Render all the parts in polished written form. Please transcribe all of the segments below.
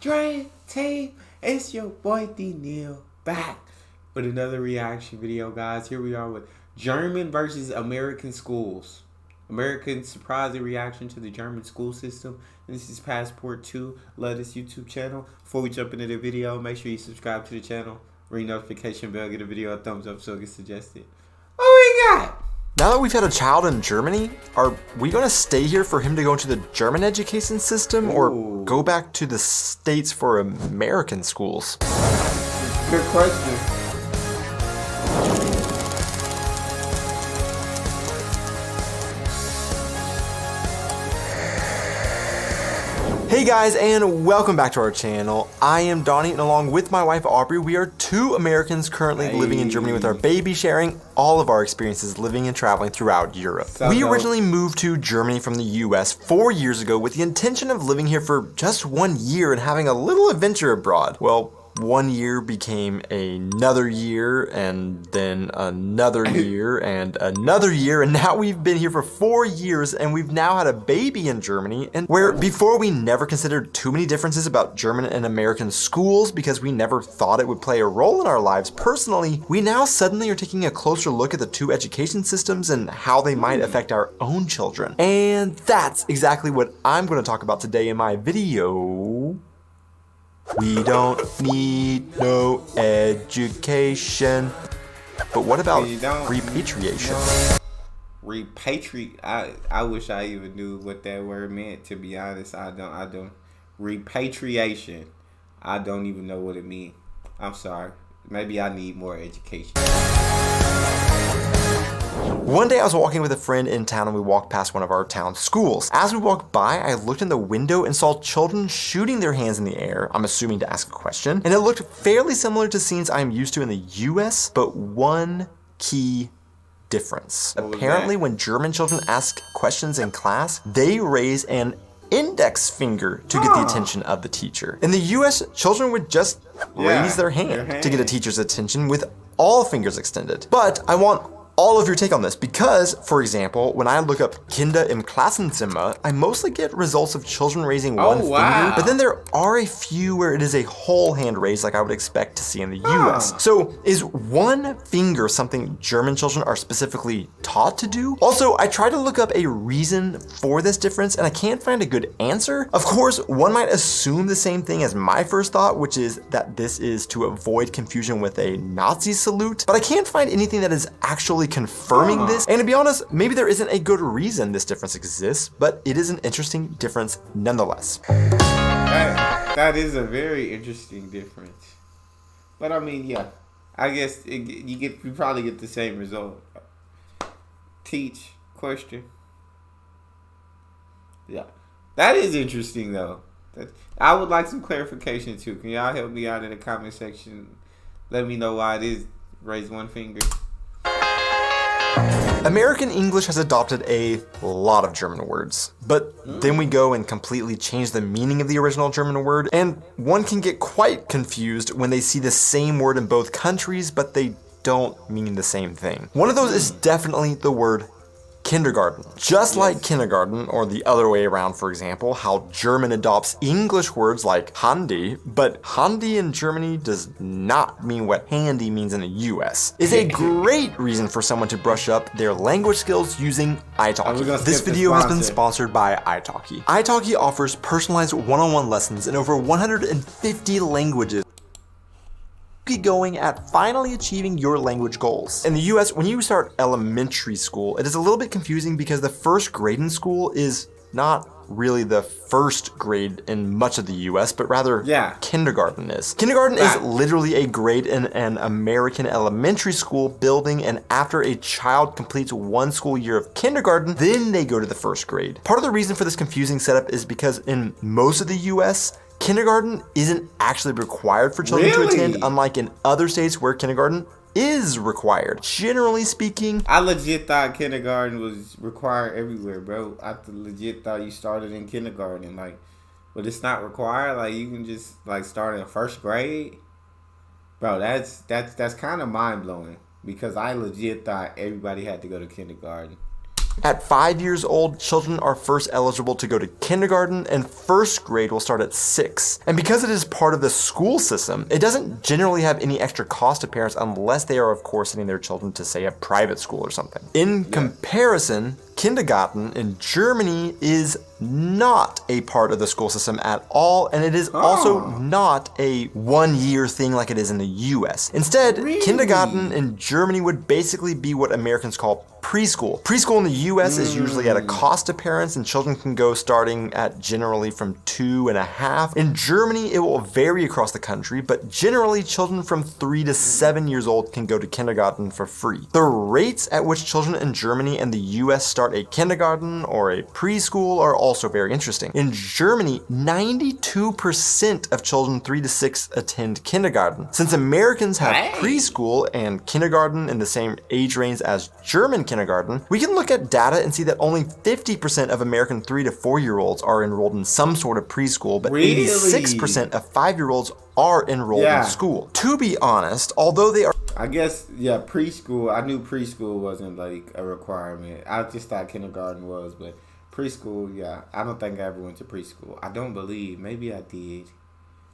Dream Team, it's your boy Neal back with another reaction video, guys. Here we are with German versus American schools. American surprising reaction to the German school system. This is Passport 2. Love this YouTube channel. Before we jump into the video, make sure you subscribe to the channel, ring notification bell, get a video a thumbs up so it gets suggested. What we got? Now that we've had a child in Germany, are we going to stay here for him to go into the German education system or go back to the States for American schools? Good question. Hey guys, and welcome back to our channel. I am Donnie, and along with my wife Aubrey, we are two Americans currently living in Germany with our baby, sharing all of our experiences living and traveling throughout Europe. We originally moved to Germany from the US 4 years ago with the intention of living here for just 1 year and having a little adventure abroad. Well, 1 year became another year, and then another year, and another year, and now we've been here for 4 years, and we've now had a baby in Germany, and where before we never considered too many differences about German and American schools because we never thought it would play a role in our lives personally, we now suddenly are taking a closer look at the two education systems and how they might affect our own children. And that's exactly what I'm going to talk about today in my video. We don't need no education. But what about repatriation? I wish I even knew what that word meant, to be honest. I don't. Repatriation. I don't even know what it means. I'm sorry. Maybe I need more education. One day I was walking with a friend in town and we walked past one of our town schools. As we walked by, I looked in the window and saw children shooting their hands in the air, I'm assuming to ask a question, and it looked fairly similar to scenes I'm used to in the US, but one key difference. Apparently when German children ask questions in class, they raise an index finger to get the attention of the teacher. In the US, children would just raise their hand to get a teacher's attention with all fingers extended. But I want all of your take on this because, for example, when I look up Kinder im Klassenzimmer, I mostly get results of children raising one finger, but then there are a few where it is a whole hand raised like I would expect to see in the US. So is one finger something German children are specifically taught to do? Also, I tried to look up a reason for this difference and I can't find a good answer. Of course, one might assume the same thing as my first thought, which is that this is to avoid confusion with a Nazi salute, but I can't find anything that is actually confirming this, and to be honest, maybe there isn't a good reason this difference exists, but it is an interesting difference nonetheless. That is a very interesting difference. But I mean, yeah, I guess you probably get the same result. Teach, question. Yeah, that is interesting though. I would like some clarification too. Can y'all help me out in the comment section? Let me know why it is raise one finger. American English has adopted a lot of German words, but then we go and completely change the meaning of the original German word, and one can get quite confused when they see the same word in both countries, but they don't mean the same thing. One of those is definitely the word kindergarten. Just like kindergarten, or the other way around, for example, how German adopts English words like handy, but handy in Germany does not mean what handy means in the US, is a great reason for someone to brush up their language skills using italki. This video has been sponsored by italki. italki offers personalized one-on-one lessons in over 150 languages. Going at finally achieving your language goals. In the US, when you start elementary school, it is a little bit confusing because the first grade in school is not really the first grade in much of the US, but rather kindergarten is. Kindergarten is literally a grade in an American elementary school building, and after a child completes 1 school year of kindergarten, then they go to the first grade. Part of the reason for this confusing setup is because in most of the US, kindergarten isn't actually required for children to attend, unlike in other states where kindergarten is required. Generally speaking, I legit thought kindergarten was required everywhere, bro. I legit thought you started in kindergarten, like, but it's not required. Like, you can just like start in first grade, bro. That's kind of mind blowing because I legit thought everybody had to go to kindergarten. At 5 years old, children are first eligible to go to kindergarten, and first grade will start at 6. And because it is part of the school system, it doesn't generally have any extra cost to parents unless they are, of course, sending their children to, say, a private school or something. In comparison, kindergarten in Germany is not a part of the school system at all, and it is also not a 1 year thing like it is in the US. Instead, kindergarten in Germany would basically be what Americans call preschool. Preschool in the US is usually at a cost to parents, and children can go starting at generally from 2.5. In Germany, it will vary across the country, but generally children from 3 to 7 years old can go to kindergarten for free. The rates at which children in Germany and the US start a kindergarten or a preschool are also very interesting. In Germany, 92% of children 3 to 6 attend kindergarten. Since Americans have preschool and kindergarten in the same age range as German kindergarten, we can look at data and see that only 50% of American 3 to 4 year olds are enrolled in some sort of preschool, but 86% of 5-year-olds are enrolled in school. To be honest, although they are I guess, yeah, preschool, I knew preschool wasn't like a requirement. I just thought kindergarten was, but preschool, yeah, I don't think I ever went to preschool. I don't believe, maybe I did.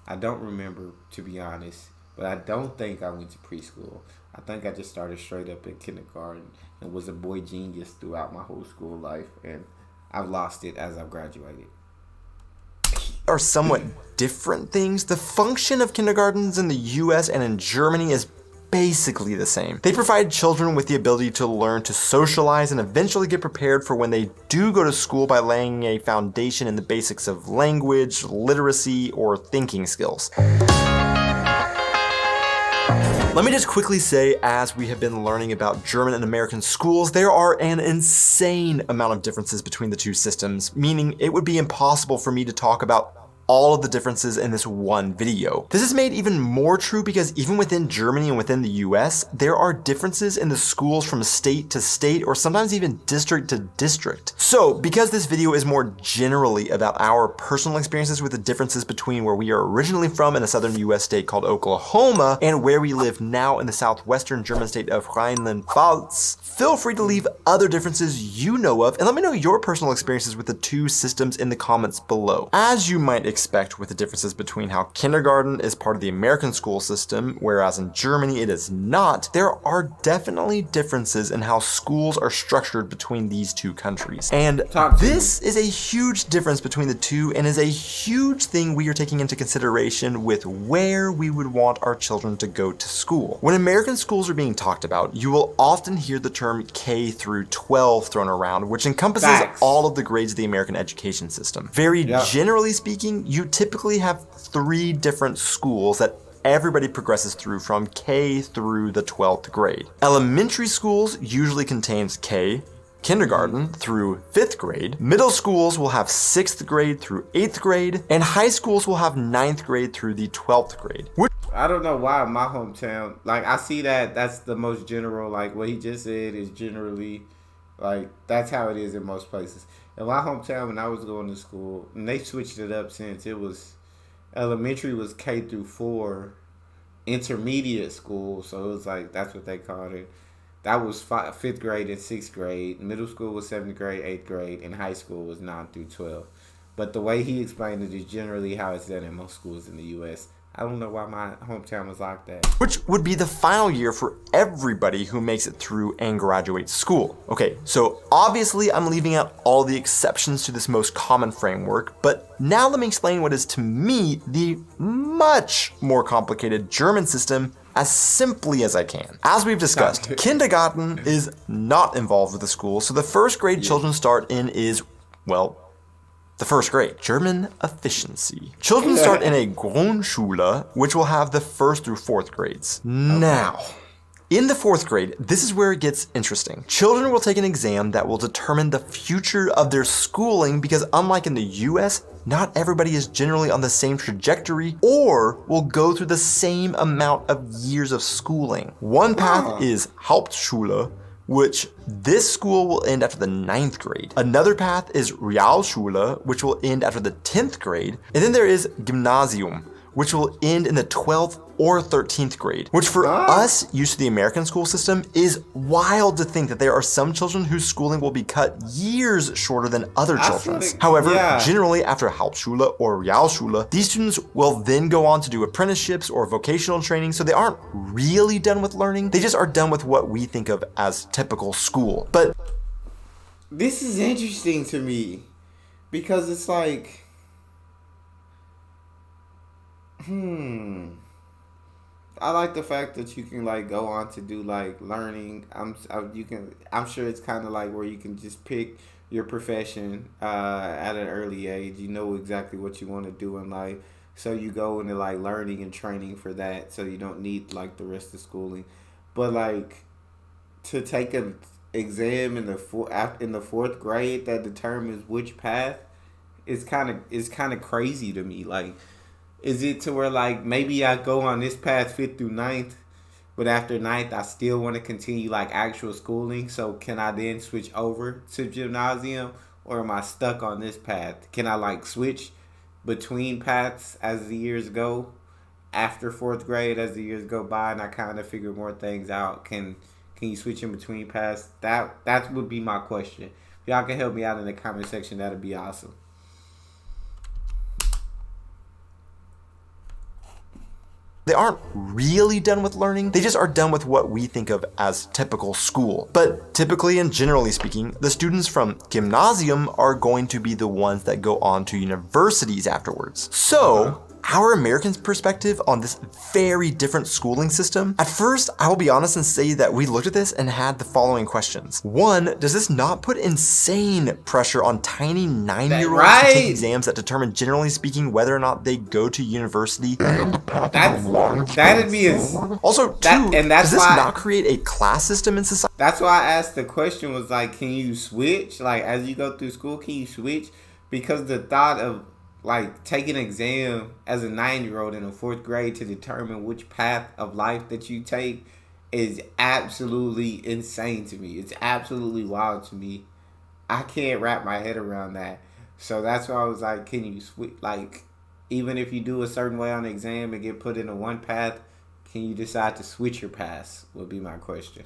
I don't remember, to be honest, but I don't think I went to preschool. I think I just started straight up in kindergarten and was a boy genius throughout my whole school life, and I've lost it as I've graduated. Are somewhat different things. The function of kindergartens in the US and in Germany is basically the same. They provide children with the ability to learn to socialize and eventually get prepared for when they do go to school by laying a foundation in the basics of language, literacy, or thinking skills. Let me just quickly say, as we have been learning about German and American schools, there are an insane amount of differences between the two systems, meaning it would be impossible for me to talk about all of the differences in this one video. This is made even more true because even within Germany and within the US, there are differences in the schools from state to state, or sometimes even district to district. So, because this video is more generally about our personal experiences with the differences between where we are originally from in a southern US state called Oklahoma and where we live now in the southwestern German state of Rheinland-Pfalz, feel free to leave other differences you know of and let me know your personal experiences with the two systems in the comments below. As you might expect with the differences between how kindergarten is part of the American school system, whereas in Germany it is not, there are definitely differences in how schools are structured between these two countries. And this is a huge difference between the two and is a huge thing we are taking into consideration with where we would want our children to go to school. When American schools are being talked about, you will often hear the term K through 12 thrown around, which encompasses all of the grades of the American education system. Very generally speaking, you typically have 3 different schools that everybody progresses through from K through the 12th grade. Elementary schools usually contains K, kindergarten through 5th grade, middle schools will have 6th grade through 8th grade, and high schools will have 9th grade through the 12th grade. I don't know why my hometown, like I see that's the most general, like what he just said is generally, like that's how it is in most places. In my hometown when I was going to school, and they switched it up since it was, elementary was K through 4, intermediate school, so it was like, that's what they called it. That was 5th grade and 6th grade. Middle school was 7th grade, 8th grade, and high school was 9 through 12. But the way he explained it is generally how it's done in most schools in the U.S. I don't know why my hometown was like that. Which would be the final year for everybody who makes it through and graduates school. Okay, so obviously I'm leaving out all the exceptions to this most common framework, but now let me explain what is to me the much more complicated German system as simply as I can. As we've discussed, kindergarten is not involved with the school, so the first grade children start in is, well, the first grade. German efficiency. Children start in a Grundschule, which will have the 1st through 4th grades. Now, in the 4th grade, this is where it gets interesting. Children will take an exam that will determine the future of their schooling because unlike in the US, not everybody is generally on the same trajectory or will go through the same amount of years of schooling. One path is Hauptschule, which this school will end after the 9th grade. Another path is Realschule, which will end after the 10th grade. And then there is Gymnasium, which will end in the 12th or 13th grade, which for us used to the American school system is wild to think that there are some children whose schooling will be cut years shorter than other children's. However, generally after Hauptschule or Realschule, these students will then go on to do apprenticeships or vocational training, so they aren't really done with learning. They just are done with what we think of as typical school. But this is interesting to me because it's like, I like the fact that you can like go on to do like learning. I'm sure it's kind of like where you can just pick your profession at an early age. You know exactly what you want to do in life, so you go into like learning and training for that. So you don't need like the rest of schooling, but like to take an exam in the fourth grade that determines which path is kind of crazy to me. Like, is it to where like maybe I go on this path 5th through 9th, but after 9th I still want to continue like actual schooling? So can I then switch over to gymnasium, or am I stuck on this path? Can I like switch between paths as the years go after 4th grade, as the years go by, and I kind of figure more things out? Can you switch in between paths? That would be my question. If y'all can help me out in the comment section, that'd be awesome. They aren't really done with learning, they just are done with what we think of as typical school. But typically and generally speaking, the students from gymnasium are going to be the ones that go on to universities afterwards. So, our American perspective on this very different schooling system, at first, I will be honest and say that we looked at this and had the following questions. One, does this not put insane pressure on tiny 9-year-olds to take exams that determine, generally speaking, whether or not they go to university? That'd be also, two, does this not create a class system in society? That's why I asked the question, was like, can you switch? Like, as you go through school, can you switch? Because the thought of like taking an exam as a 9-year-old in the 4th grade to determine which path of life that you take is absolutely insane to me. It's absolutely wild to me. I can't wrap my head around that. So that's why I was like, can you switch? Like, even if you do a certain way on the exam and get put into one path, can you decide to switch your paths? Would be my question.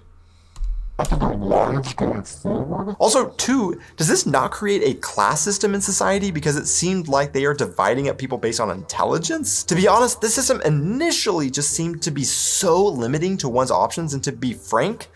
Also, two, does this not create a class system in society, because it seemed like they are dividing up people based on intelligence? To be honest, this system initially just seemed to be so limiting to one's options, and to be frank,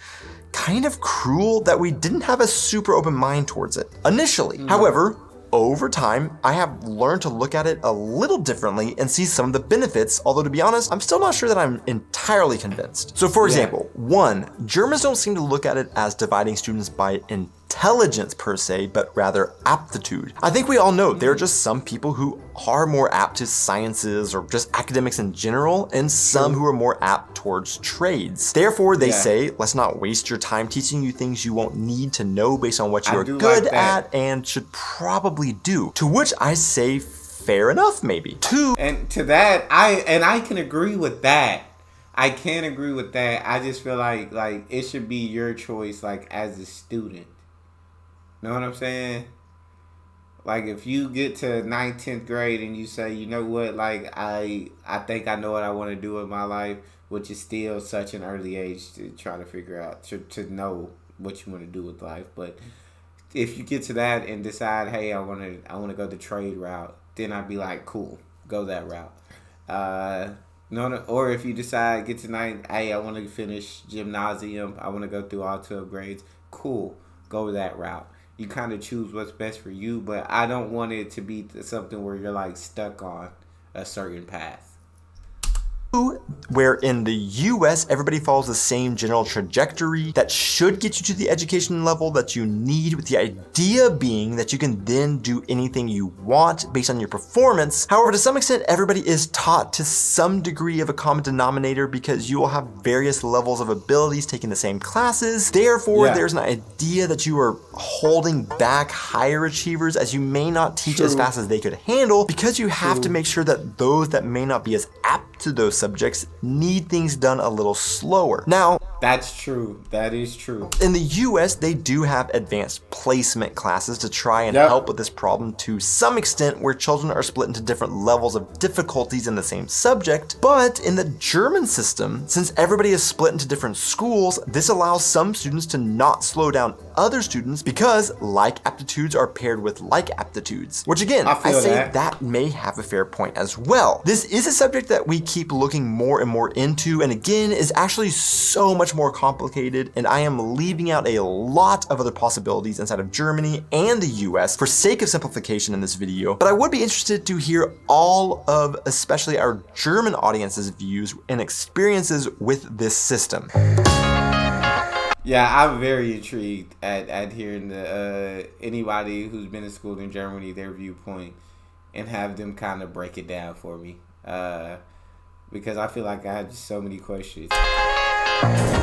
kind of cruel that we didn't have a super open mind towards it initially. However, over time, I have learned to look at it a little differently and see some of the benefits, although to be honest, I'm still not sure that I'm entirely convinced. So for example, one, Germans don't seem to look at it as dividing students by intelligence per se, but rather aptitude. I think we all know there are just some people who are more apt to sciences or just academics in general, and some who are more apt towards trades. Therefore, they say, let's not waste your time teaching you things you won't need to know based on what you're good at and should probably do. To which I say, fair enough, maybe. Two, and to that, I can agree with that. I can agree with that. I just feel like it should be your choice, like as a student. Know what I'm saying? Like, if you get to 9th, 10th grade and you say, you know what, like, I think I know what I want to do in my life, which is still such an early age to try to figure out, to know what you want to do with life. But if you get to that and decide, hey, I want to go the trade route, then I'd be like, cool, go that route. No, or if you decide, get to 9th, hey, I want to finish gymnasium, I want to go through all 12 grades, cool, go that route. You kind of choose what's best for you, but I don't want it to be something where you're like stuck on a certain path. Where in the US, everybody follows the same general trajectory that should get you to the education level that you need, with the idea being that you can then do anything you want based on your performance. However, to some extent, everybody is taught to some degree of a common denominator, because you will have various levels of abilities taking the same classes. Therefore, there's an idea that you are holding back higher achievers, as you may not teach as fast as they could handle, because you have to make sure that those that may not be as apt to those subjects need things done a little slower. Now, that's true. That is true. In the US, they do have advanced placement classes to try and help with this problem to some extent, where children are split into different levels of difficulties in the same subject. But in the German system, since everybody is split into different schools, this allows some students to not slow down other students because like aptitudes are paired with like aptitudes. Which again, I say that may have a fair point as well. This is a subject that we keep looking more and more into, and again, is actually so much more complicated, and I am leaving out a lot of other possibilities inside of Germany and the US for sake of simplification in this video, but I would be interested to hear all of especially our German audience's views and experiences with this system. Yeah, I'm very intrigued at hearing anybody who's been in school in Germany, their viewpoint, and have them kind of break it down for me. Because I feel like I have just so many questions.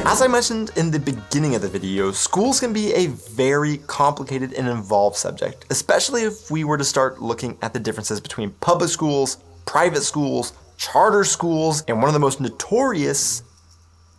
As I mentioned in the beginning of the video, schools can be a very complicated and involved subject, especially if we were to start looking at the differences between public schools, private schools, charter schools, and one of the most notorious,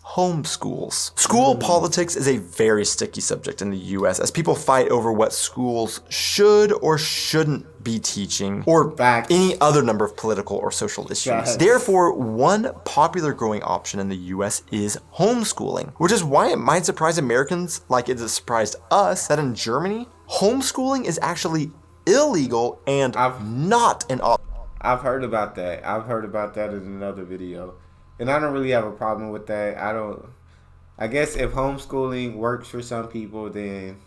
homeschools. School politics is a very sticky subject in the US as people fight over what schools should or shouldn't be teaching, or any other number of political or social issues. Therefore, one popular growing option in the US is homeschooling, which is why it might surprise Americans like it has surprised us that in Germany, homeschooling is actually illegal and not an option. I've heard about that. I've heard about that in another video. And I don't really have a problem with that. I guess if homeschooling works for some people, then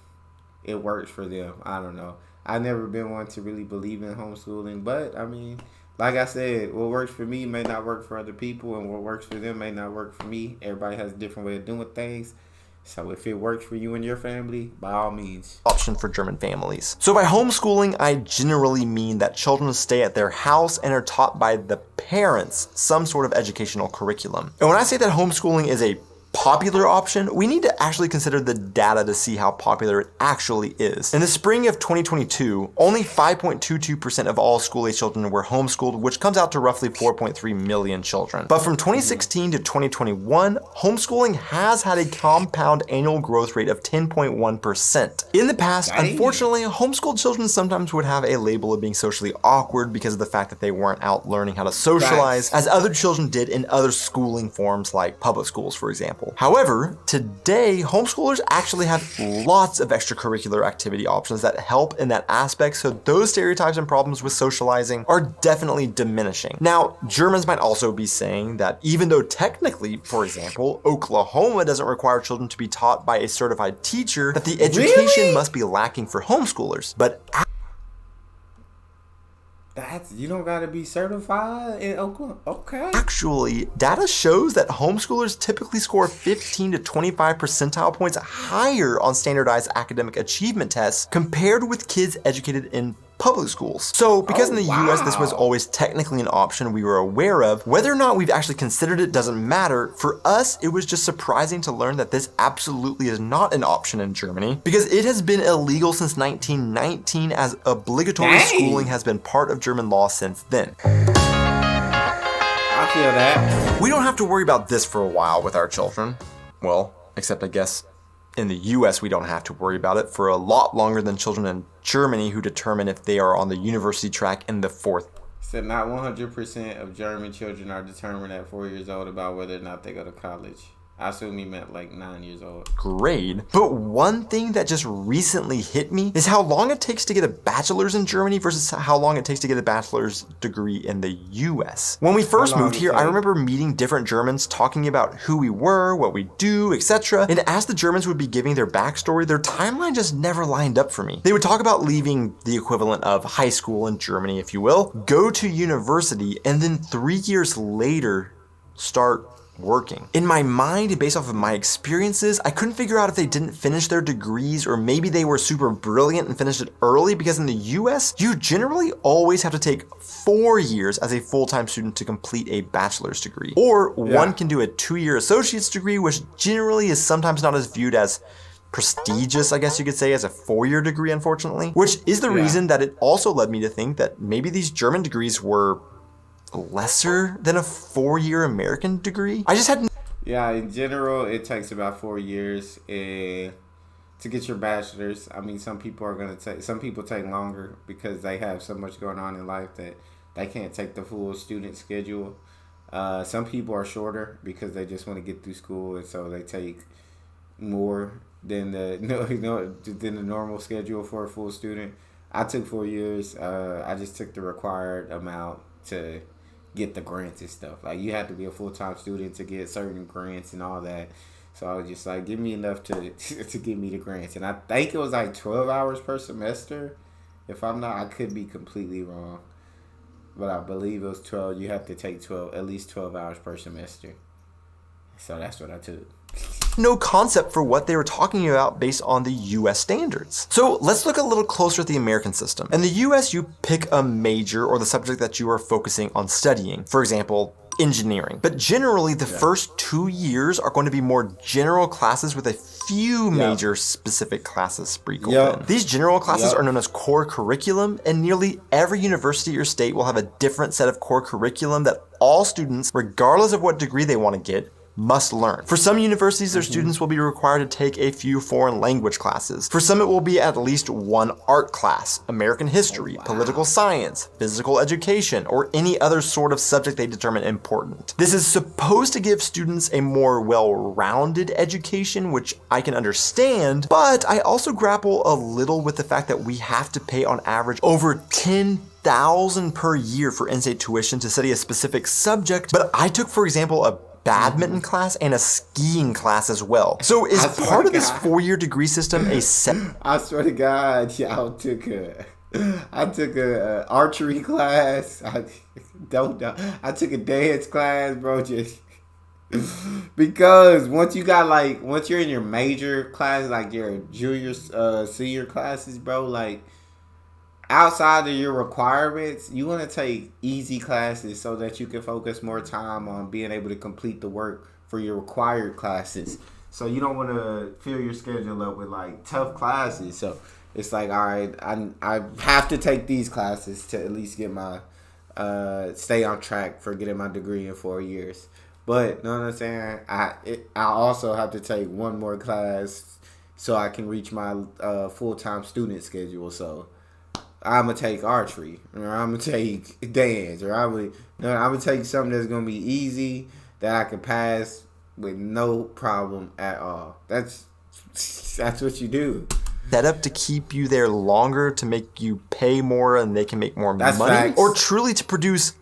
it works for them. I don't know. I've never been one to really believe in homeschooling. But, I mean, like I said, what works for me may not work for other people. And what works for them may not work for me. Everybody has a different way of doing things. So if it works for you and your family, by all means. Option for German families. So by homeschooling, I generally mean that children stay at their house and are taught by the parents some sort of educational curriculum. And when I say that homeschooling is a popular option, we need to actually consider the data to see how popular it actually is. In the spring of 2022, only 5.22% of all school-age children were homeschooled, which comes out to roughly 4.3 million children. But from 2016 to 2021, homeschooling has had a compound annual growth rate of 10.1%. In the past, unfortunately, homeschooled children sometimes would have a label of being socially awkward because of the fact that they weren't out learning how to socialize, as other children did in other schooling forms like public schools, for example. However, today, homeschoolers actually have lots of extracurricular activity options that help in that aspect, so those stereotypes and problems with socializing are definitely diminishing. Now, Germans might also be saying that even though technically, for example, Oklahoma doesn't require children to be taught by a certified teacher, that the education must be lacking for homeschoolers. But you don't gotta be certified in Oklahoma. Okay. Actually, data shows that homeschoolers typically score 15 to 25 percentile points higher on standardized academic achievement tests compared with kids educated in public schools. So because in the US this was always technically an option we were aware of, whether or not we've actually considered it doesn't matter. For us, it was just surprising to learn that this absolutely is not an option in Germany, because it has been illegal since 1919, as obligatory schooling has been part of German law since then. I feel that. We don't have to worry about this for a while with our children. Well, except I guess in the US, we don't have to worry about it for a lot longer than children in Germany who determine if they are on the university track in the 4th. So not 100% of German children are determined at 4 years old about whether or not they go to college. I assume he meant like 9 years old. Grade. But one thing that just recently hit me is how long it takes to get a bachelor's in Germany versus how long it takes to get a bachelor's degree in the US. When we first moved here, I remember meeting different Germans talking about who we were, what we do, etc. And as the Germans would be giving their backstory, their timeline just never lined up for me. They would talk about leaving the equivalent of high school in Germany, if you will, go to university, and then 3 years later, start working. In my mind, and based off of my experiences, I couldn't figure out if they didn't finish their degrees or maybe they were super brilliant and finished it early, because in the US, you generally always have to take 4 years as a full-time student to complete a bachelor's degree. Or one can do a 2-year associate's degree, which generally is sometimes not as viewed as prestigious, I guess you could say, as a 4-year degree, unfortunately, which is the reason that it also led me to think that maybe these German degrees were lesser than a 4-year American degree? I just had Yeah, in general, it takes about 4 years to get your bachelor's. I mean, some people take longer because they have so much going on in life that they can't take the full student schedule. Some people are shorter because they just want to get through school, and so they take more than than the normal schedule for a full student. I took 4 years. I just took the required amount to get the grants and stuff. Like, you have to be a full-time student to get certain grants and all that. So I was just like, give me enough to give me the grants. And I think it was like 12 hours per semester. If I'm not, I could be completely wrong. But I believe it was 12. You have to take at least 12 hours per semester. So that's what I took. no concept for what they were talking about based on the US standards. So let's look a little closer at the American system. In the US, you pick a major or the subject that you are focusing on studying. For example, engineering. But generally, the first 2 years are going to be more general classes with a few major specific classes sprinkled in. These general classes are known as core curriculum, and nearly every university or state will have a different set of core curriculum that all students, regardless of what degree they want to get, must learn. For some universities, their students will be required to take a few foreign language classes. For some, it will be at least one art class, American history, political science, physical education, or any other sort of subject they determine important. This is supposed to give students a more well-rounded education, which I can understand, but I also grapple a little with the fact that we have to pay on average over $10,000 per year for in-state tuition to study a specific subject. But I took, for example, a badminton class and a skiing class as well. So is part of this 4-year degree system a set? I swear to God, I took a archery class. I don't know. I took a dance class, bro. Just because once you're in your major class, like your junior, senior classes, bro, like, outside of your requirements, you want to take easy classes so that you can focus more time on being able to complete the work for your required classes. So you don't want to fill your schedule up with like tough classes. So it's like, all right, I have to take these classes to at least get my stay on track for getting my degree in 4 years. But you know what I'm saying? I also have to take one more class so I can reach my full-time student schedule. So I'm gonna take archery, or I'm gonna take dance, or I'm gonna take something that's gonna be easy that I can pass with no problem at all. That's what you do. Set up to keep you there longer, to make you pay more, and they can make more money, facts. Or truly to produce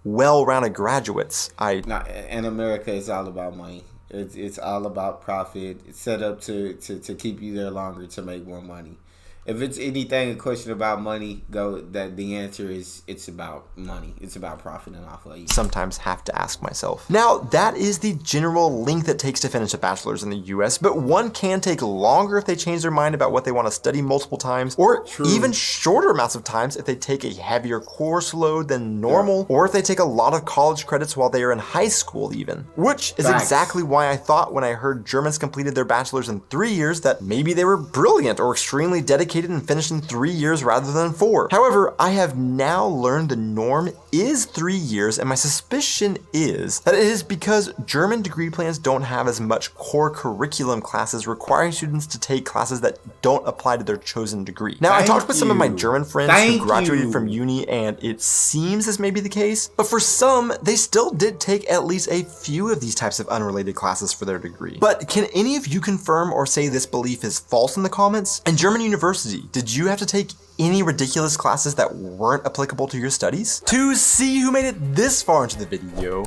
well-rounded graduates. In America, it's all about money. It's all about profit. It's set up to keep you there longer, to make more money. If it's anything a question about money, the answer is it's about money. It's about profiting off of you. Sometimes have to ask myself. Now, that is the general length it takes to finish a bachelor's in the US, but one can take longer if they change their mind about what they want to study multiple times, or even shorter amounts of times if they take a heavier course load than normal, or if they take a lot of college credits while they are in high school even. Which is exactly why I thought when I heard Germans completed their bachelor's in 3 years that maybe they were brilliant or extremely dedicated and finished in 3 years rather than 4. However, I have now learned the norm is 3 years, and my suspicion is that it is because German degree plans don't have as much core curriculum classes requiring students to take classes that don't apply to their chosen degree. Now, I talked with some of my German friends who graduated from uni, and it seems this may be the case, but for some, they still did take at least a few of these types of unrelated classes for their degree. But can any of you confirm or say this belief is false in the comments? In German university, did you have to take any ridiculous classes that weren't applicable to your studies? To see who made it this far into the video.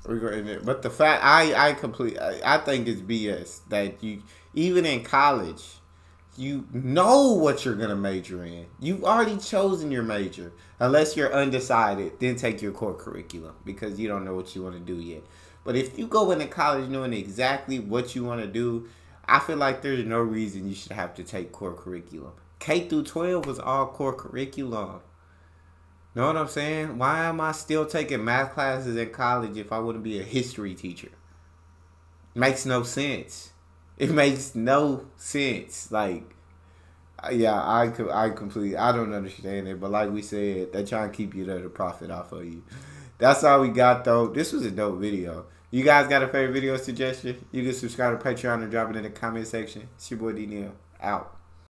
But the fact, I think it's BS that you, even in college, you know what you're going to major in. You've already chosen your major. Unless you're undecided, then take your core curriculum because you don't know what you want to do yet. But if you go into college knowing exactly what you want to do, I feel like there's no reason you should have to take core curriculum. K through 12 was all core curriculum. Know what I'm saying? Why am I still taking math classes in college if I wouldn't be a history teacher? Makes no sense. It makes no sense. Like, yeah, I completely, I don't understand it. But like we said, they try and keep you there to profit off of you. That's all we got, though. This was a dope video. You guys got a favorite video suggestion? You can subscribe to Patreon and drop it in the comment section. It's your boy D Neal. Out.